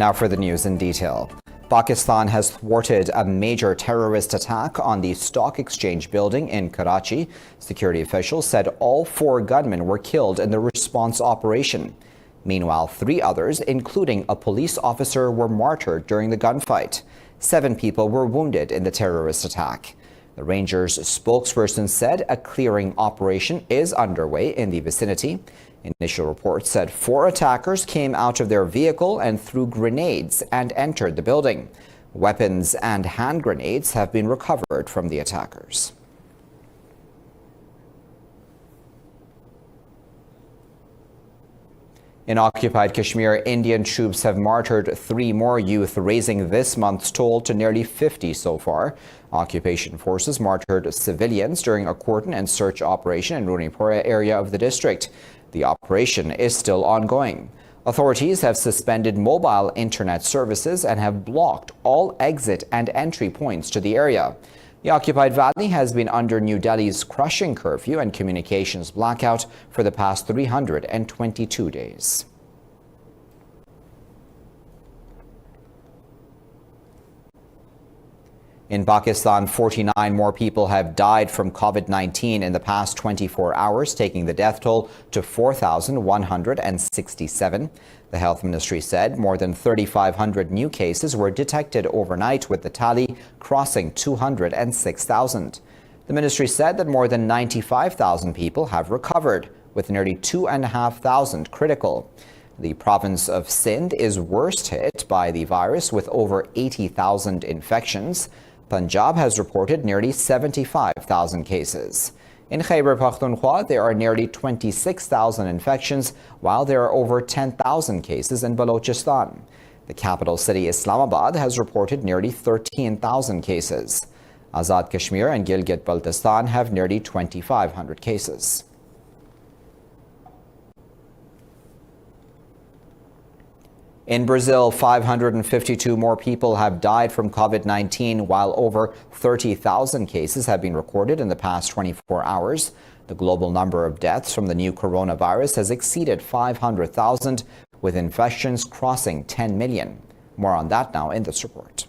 Now for the news in detail. Pakistan has thwarted a major terrorist attack on the stock exchange building in Karachi. Security officials said all 4 gunmen were killed in the response operation. Meanwhile, 3 others, including a police officer, were martyred during the gunfight. 7 people were wounded in the terrorist attack. The Rangers spokesperson said a clearing operation is underway in the vicinity. Initial reports said 4 attackers came out of their vehicle and threw grenades and entered the building. Weapons and hand grenades have been recovered from the attackers. In occupied Kashmir, Indian troops have martyred 3 more youth, raising this month's toll to nearly 50 so far. Occupation forces martyred civilians during a cordon and search operation in Runipura area of the district. The operation is still ongoing. Authorities have suspended mobile internet services and have blocked all exit and entry points to the area. The occupied valley has been under New Delhi's crushing curfew and communications blackout for the past 322 days. In Pakistan, 49 more people have died from COVID-19 in the past 24 hours, taking the death toll to 4,167. The health ministry said more than 3,500 new cases were detected overnight, with the tally crossing 206,000. The ministry said that more than 95,000 people have recovered, with nearly 2,500 critical. The province of Sindh is worst hit by the virus, with over 80,000 infections. Punjab has reported nearly 75,000 cases. In Khyber Pakhtunkhwa, there are nearly 26,000 infections, while there are over 10,000 cases in Balochistan. The capital city, Islamabad, has reported nearly 13,000 cases. Azad Kashmir and Gilgit-Baltistan have nearly 2,500 cases. In Brazil, 552 more people have died from COVID-19, while over 30,000 cases have been recorded in the past 24 hours. The global number of deaths from the new coronavirus has exceeded 500,000, with infections crossing 10 million. More on that now in this report.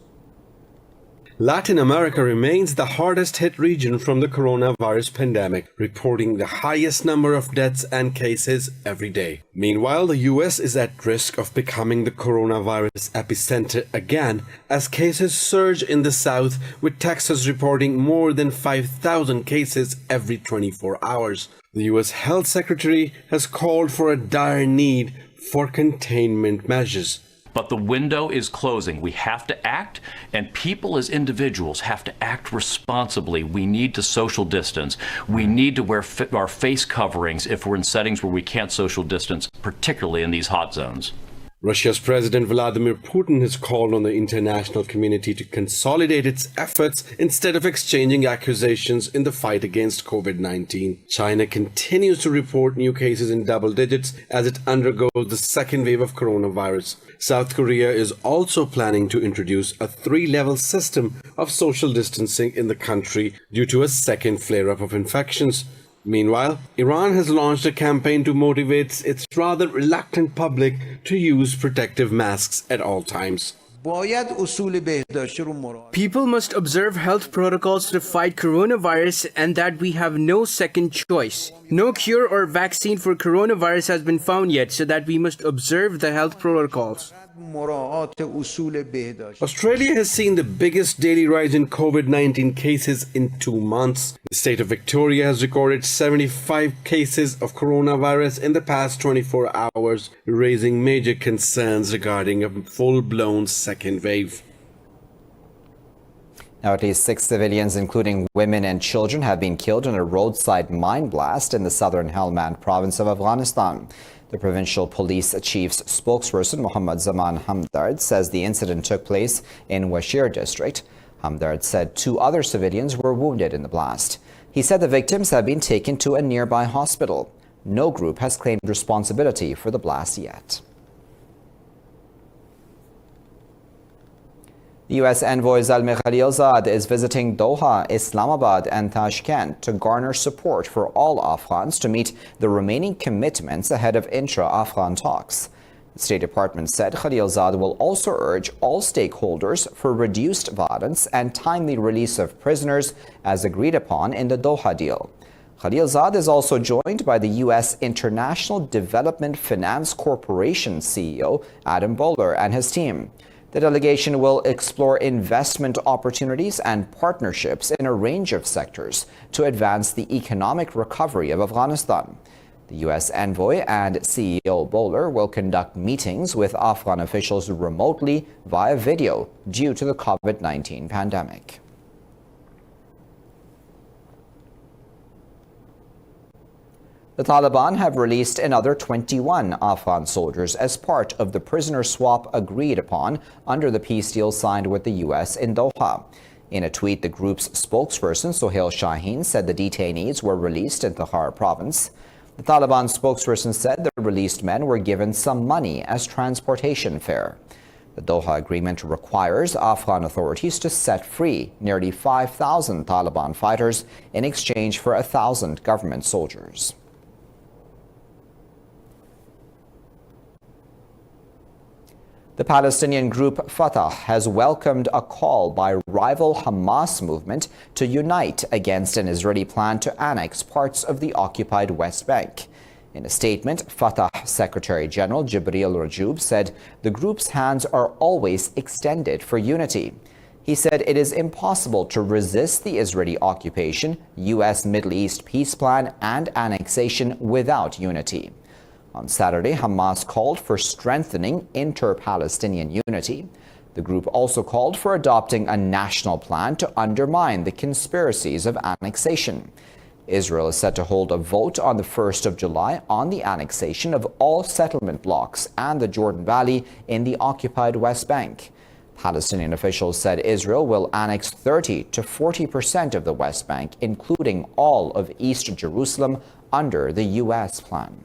Latin America remains the hardest hit region from the coronavirus pandemic, reporting the highest number of deaths and cases every day. Meanwhile, the US is at risk of becoming the coronavirus epicenter again as cases surge in the south, with Texas reporting more than 5,000 cases every 24 hours. The US Health Secretary has called for a dire need for containment measures. But the window is closing. We have to act, and people as individuals have to act responsibly. We need to social distance. We need to wear our face coverings if we're in settings where we can't social distance, particularly in these hot zones. Russia's President Vladimir Putin has called on the international community to consolidate its efforts instead of exchanging accusations in the fight against COVID-19. China continues to report new cases in double digits as it undergoes the second wave of coronavirus. South Korea is also planning to introduce a 3-level system of social distancing in the country due to a second flare-up of infections. Meanwhile, Iran has launched a campaign to motivate its rather reluctant public to use protective masks at all times. People must observe health protocols to fight coronavirus, and that we have no second choice. No cure or vaccine for coronavirus has been found yet, so that we must observe the health protocols. Australia has seen the biggest daily rise in COVID-19 cases in 2 months. The state of Victoria has recorded 75 cases of coronavirus in the past 24 hours, raising major concerns regarding a full-blown second wave. Now, at least 6 civilians, including women and children, have been killed in a roadside mine blast in the southern Helmand province of Afghanistan. The provincial police chief's spokesperson, Mohammad Zaman Hamdard, says the incident took place in Washir district. Hamdard said 2 other civilians were wounded in the blast. He said the victims have been taken to a nearby hospital. No group has claimed responsibility for the blast yet. U.S. envoy Zalmay Khalilzad is visiting Doha, Islamabad and Tashkent to garner support for all Afghans to meet the remaining commitments ahead of intra-Afghan talks. The State Department said Khalilzad will also urge all stakeholders for reduced violence and timely release of prisoners as agreed upon in the Doha deal. Khalilzad is also joined by the U.S. International Development Finance Corporation CEO Adam Bowler and his team. The delegation will explore investment opportunities and partnerships in a range of sectors to advance the economic recovery of Afghanistan. The U.S. envoy and CEO Bowler will conduct meetings with Afghan officials remotely via video due to the COVID-19 pandemic. The Taliban have released another 21 Afghan soldiers as part of the prisoner swap agreed upon under the peace deal signed with the U.S. in Doha. In a tweet, the group's spokesperson, Sohail Shaheen, said the detainees were released in Thahar province. The Taliban spokesperson said the released men were given some money as transportation fare. The Doha agreement requires Afghan authorities to set free nearly 5,000 Taliban fighters in exchange for 1,000 government soldiers. The Palestinian group Fatah has welcomed a call by rival Hamas movement to unite against an Israeli plan to annex parts of the occupied West Bank. In a statement, Fatah Secretary General Jibril Rajoub said the group's hands are always extended for unity. He said it is impossible to resist the Israeli occupation, U.S. Middle East peace plan, and annexation without unity. On Saturday, Hamas called for strengthening inter-Palestinian unity. The group also called for adopting a national plan to undermine the conspiracies of annexation. Israel is set to hold a vote on the 1st of July on the annexation of all settlement blocks and the Jordan Valley in the occupied West Bank. Palestinian officials said Israel will annex 30 to 40% of the West Bank, including all of East Jerusalem, under the U.S. plan.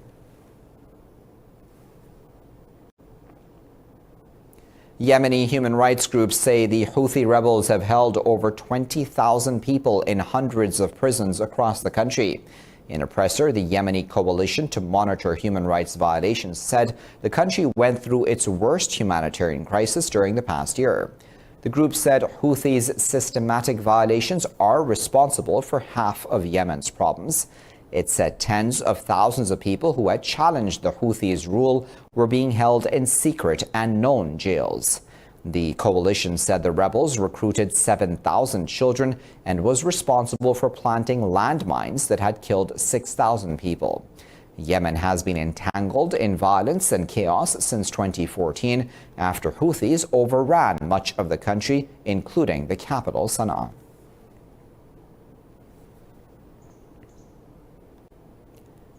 Yemeni human rights groups say the Houthi rebels have held over 20,000 people in hundreds of prisons across the country. In a presser, the Yemeni Coalition to Monitor Human Rights Violations said the country went through its worst humanitarian crisis during the past year. The group said Houthis' systematic violations are responsible for half of Yemen's problems. It said tens of thousands of people who had challenged the Houthis' rule were being held in secret and known jails. The coalition said the rebels recruited 7,000 children and was responsible for planting landmines that had killed 6,000 people. Yemen has been entangled in violence and chaos since 2014 after Houthis overran much of the country, including the capital, Sana'a.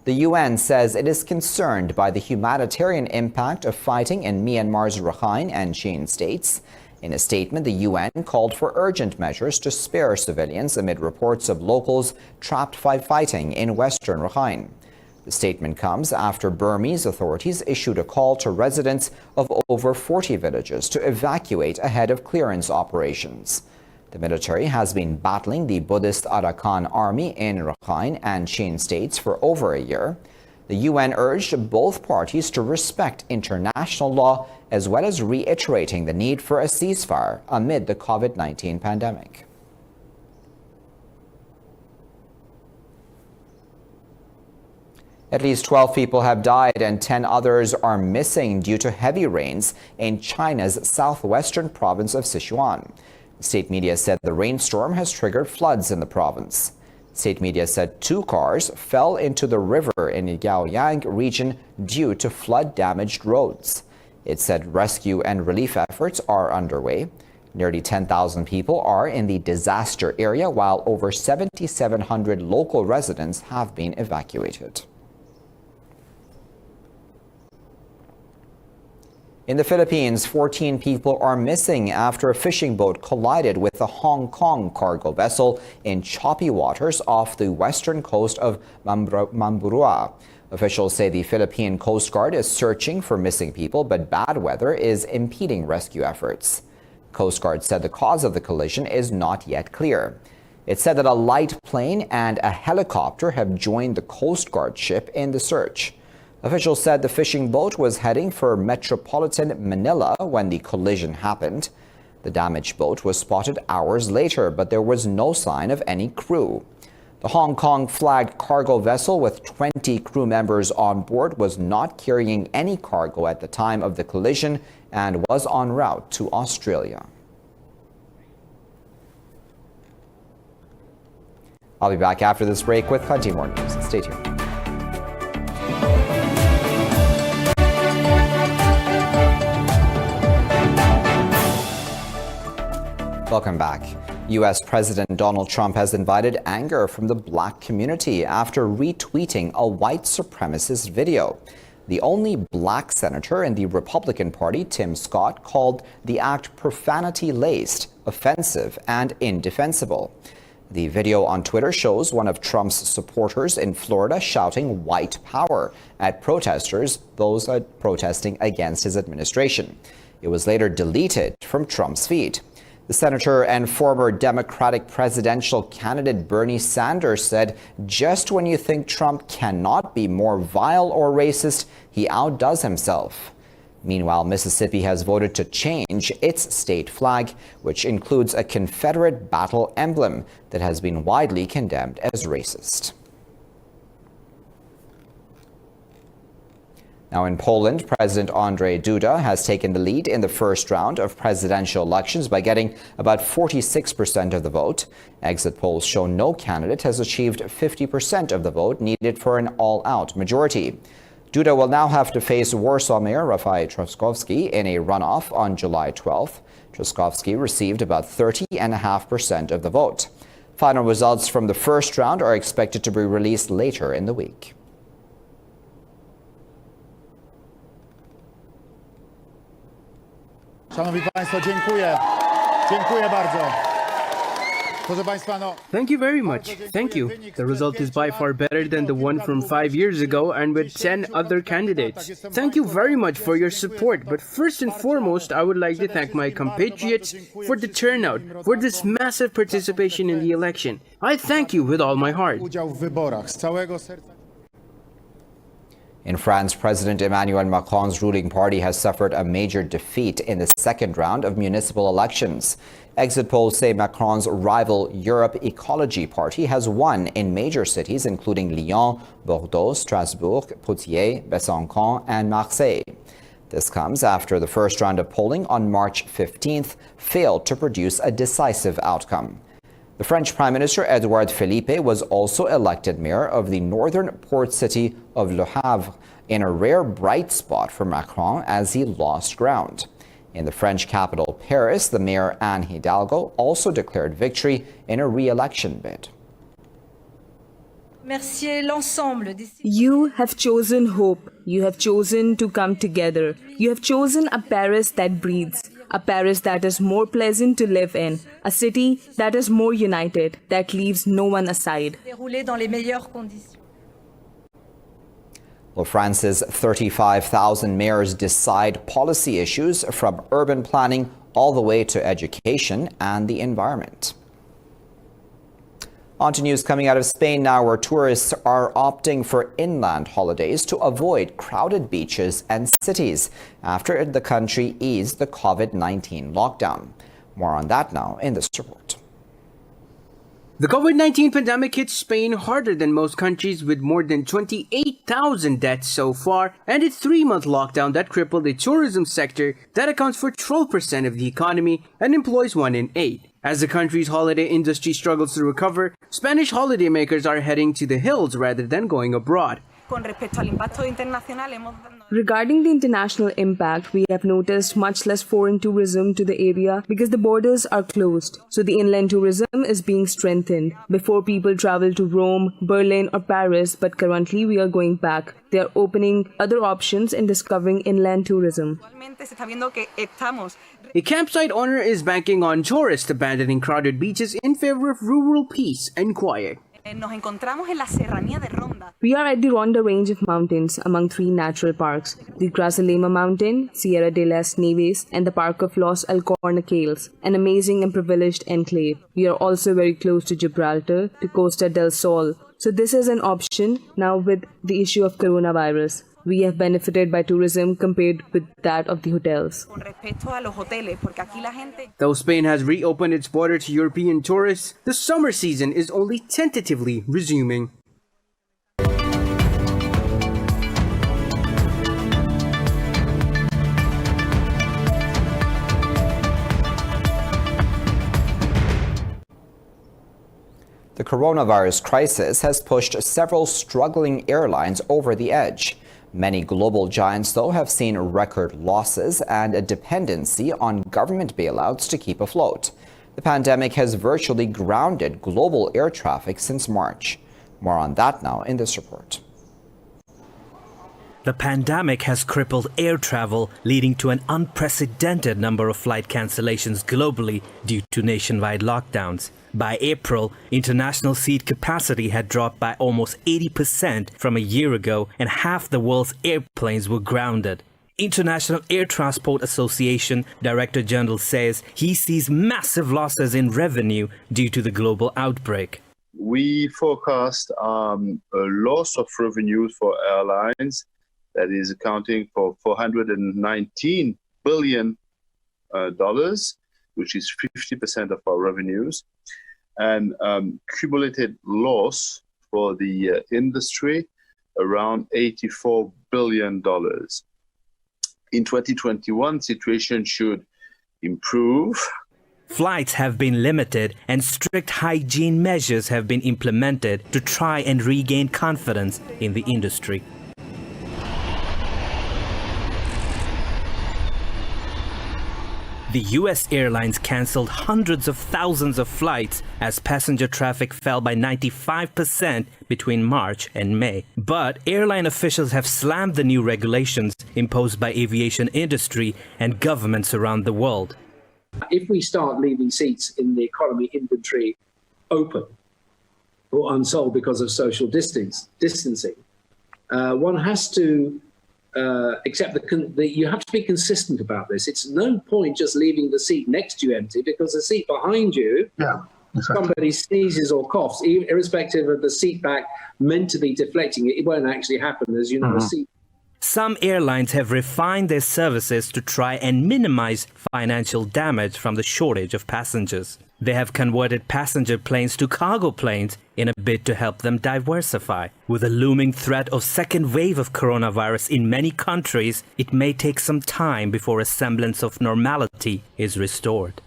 The UN says it is concerned by the humanitarian impact of fighting in Myanmar's Rakhine and Chin states. In a statement, the UN called for urgent measures to spare civilians amid reports of locals trapped by fighting in western Rakhine. The statement comes after Burmese authorities issued a call to residents of over 40 villages to evacuate ahead of clearance operations. The military has been battling the Buddhist Arakan army in Rakhine and Chin states for over a year. The UN urged both parties to respect international law, as well as reiterating the need for a ceasefire amid the COVID-19 pandemic. At least 12 people have died and 10 others are missing due to heavy rains in China's southwestern province of Sichuan. State media said the rainstorm has triggered floods in the province. State media said 2 cars fell into the river in the Gaoyang region due to flood-damaged roads. It said rescue and relief efforts are underway. Nearly 10,000 people are in the disaster area, while over 7,700 local residents have been evacuated. In the Philippines, 14 people are missing after a fishing boat collided with a Hong Kong cargo vessel in choppy waters off the western coast of Mamburua. Officials say the Philippine Coast Guard is searching for missing people, but bad weather is impeding rescue efforts. Coast Guard said the cause of the collision is not yet clear. It said that a light plane and a helicopter have joined the Coast Guard ship in the search. Officials said the fishing boat was heading for metropolitan Manila when the collision happened. The damaged boat was spotted hours later, but there was no sign of any crew. The Hong Kong-flagged cargo vessel with 20 crew members on board was not carrying any cargo at the time of the collision and was en route to Australia. I'll be back after this break with plenty more news. Stay tuned. Welcome back. U.S. President Donald Trump has invited anger from the black community after retweeting a white supremacist video. The only black senator in the Republican Party, Tim Scott, called the act profanity-laced, offensive, and indefensible. The video on Twitter shows one of Trump's supporters in Florida shouting white power at protesters, those protesting against his administration. It was later deleted from Trump's feed. The senator and former Democratic presidential candidate Bernie Sanders said, just when you think Trump cannot be more vile or racist, he outdoes himself. Meanwhile, Mississippi has voted to change its state flag, which includes a Confederate battle emblem that has been widely condemned as racist. Now in Poland, President Andrzej Duda has taken the lead in the first round of presidential elections by getting about 46% of the vote. Exit polls show no candidate has achieved 50% of the vote needed for an all-out majority. Duda will now have to face Warsaw Mayor Rafał Trzaskowski in a runoff on July 12th. Trzaskowski received about 30.5% of the vote. Final results from the first round are expected to be released later in the week. Szanowni Państwo, dziękuję. Dziękuję bardzo. Proszę Państwa, no. Thank you very much. Thank you. The result is by far better than the one from 5 years ago and with 10 other candidates. Thank you very much for your support. But first and foremost, I would like to thank my compatriots for the turnout, for this massive participation in the election. I thank you with all my heart. Udział w wyborach z całego serca. In France, President Emmanuel Macron's ruling party has suffered a major defeat in the second round of municipal elections. Exit polls say Macron's rival Europe Ecology Party has won in major cities including Lyon, Bordeaux, Strasbourg, Poitiers, Besançon, and Marseille. This comes after the first round of polling on March 15th failed to produce a decisive outcome. The French Prime Minister Edouard Philippe was also elected mayor of the northern port city of Le Havre, in a rare bright spot for Macron as he lost ground. In the French capital, Paris, the mayor Anne Hidalgo also declared victory in a re-election bid. You have chosen hope. You have chosen to come together. You have chosen a Paris that breathes. A Paris that is more pleasant to live in, a city that is more united, that leaves no one aside. Well, France's 35,000 mayors decide policy issues from urban planning all the way to education and the environment. On to news coming out of Spain now, where tourists are opting for inland holidays to avoid crowded beaches and cities after the country eased the COVID-19 lockdown. More on that now in this report. The COVID-19 pandemic hit Spain harder than most countries, with more than 28,000 deaths so far, and a 3-month lockdown that crippled the tourism sector that accounts for 12% of the economy and employs 1 in 8. As the country's holiday industry struggles to recover, Spanish holidaymakers are heading to the hills rather than going abroad. Regarding the international impact, we have noticed much less foreign tourism to the area because the borders are closed. So the inland tourism is being strengthened. Before, people travel to Rome, Berlin or Paris, but currently we are going back. They are opening other options in discovering inland tourism. A campsite owner is banking on tourists abandoning crowded beaches in favor of rural peace and quiet. We are at the Ronda range of mountains among 3 natural parks, the Grazalema Mountain, Sierra de las Nieves, and the Park of Los Alcornocales, an amazing and privileged enclave. We are also very close to Gibraltar, to Costa del Sol. So this is an option now with the issue of coronavirus. we have benefited by tourism compared with that of the hotels. Though Spain has reopened its border to European tourists, the summer season is only tentatively resuming. The coronavirus crisis has pushed several struggling airlines over the edge. Many global giants, though, have seen record losses and a dependency on government bailouts to keep afloat. The pandemic has virtually grounded global air traffic since March. More on that now in this report. The pandemic has crippled air travel, leading to an unprecedented number of flight cancellations globally due to nationwide lockdowns. By April, international seat capacity had dropped by almost 80% from a year ago, and half the world's airplanes were grounded. International Air Transport Association Director General says he sees massive losses in revenue due to the global outbreak. We forecast a loss of revenues for airlines that is accounting for $419 billion, which is 50% of our revenues, and cumulative loss for the industry around $84 billion. In 2021, situation should improve. Flights have been limited and strict hygiene measures have been implemented to try and regain confidence in the industry. The US Airlines cancelled hundreds of thousands of flights as passenger traffic fell by 95% between March and May. But airline officials have slammed the new regulations imposed by aviation industry and governments around the world. If we start leaving seats in the economy inventory open or unsold because of social distancing, one has to accept that you have to be consistent about this. It's no point just leaving the seat next to you empty, because the seat behind you, somebody sneezes or coughs, irrespective of the seat back meant to be deflecting it, it won't actually happen, as you know. A seat. Some airlines have refined their services to try and minimize financial damage from the shortage of passengers. They have converted passenger planes to cargo planes in a bid to help them diversify. With a looming threat of second wave of coronavirus in many countries, it may take some time before a semblance of normality is restored.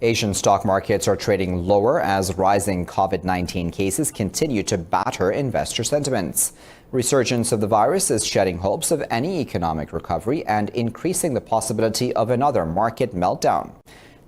Asian stock markets are trading lower as rising COVID-19 cases continue to batter investor sentiments. Resurgence of the virus is shedding hopes of any economic recovery and increasing the possibility of another market meltdown.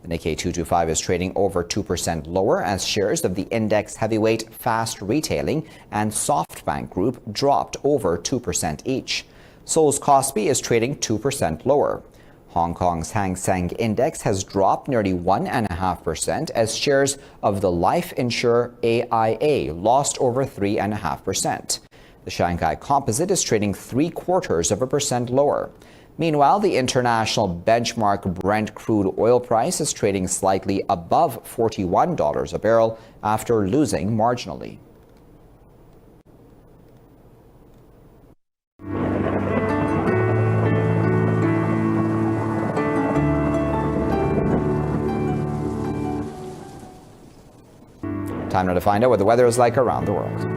The Nikkei 225 is trading over 2% lower as shares of the index heavyweight fast retailing and SoftBank Group dropped over 2% each. Seoul's Kospi is trading 2% lower. Hong Kong's Hang Seng Index has dropped nearly 1.5% as shares of the life insurer AIA lost over 3.5%. The Shanghai Composite is trading 0.75% lower. Meanwhile, the international benchmark Brent crude oil price is trading slightly above $41 a barrel after losing marginally. Time now to find out what the weather is like around the world.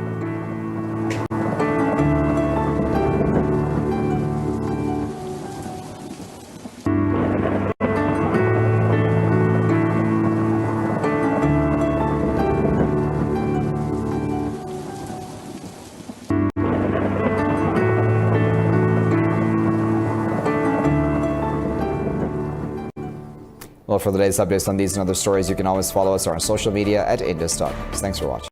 Well, for the latest updates on these and other stories, you can always follow us on our social media at Indus. Thanks for watching.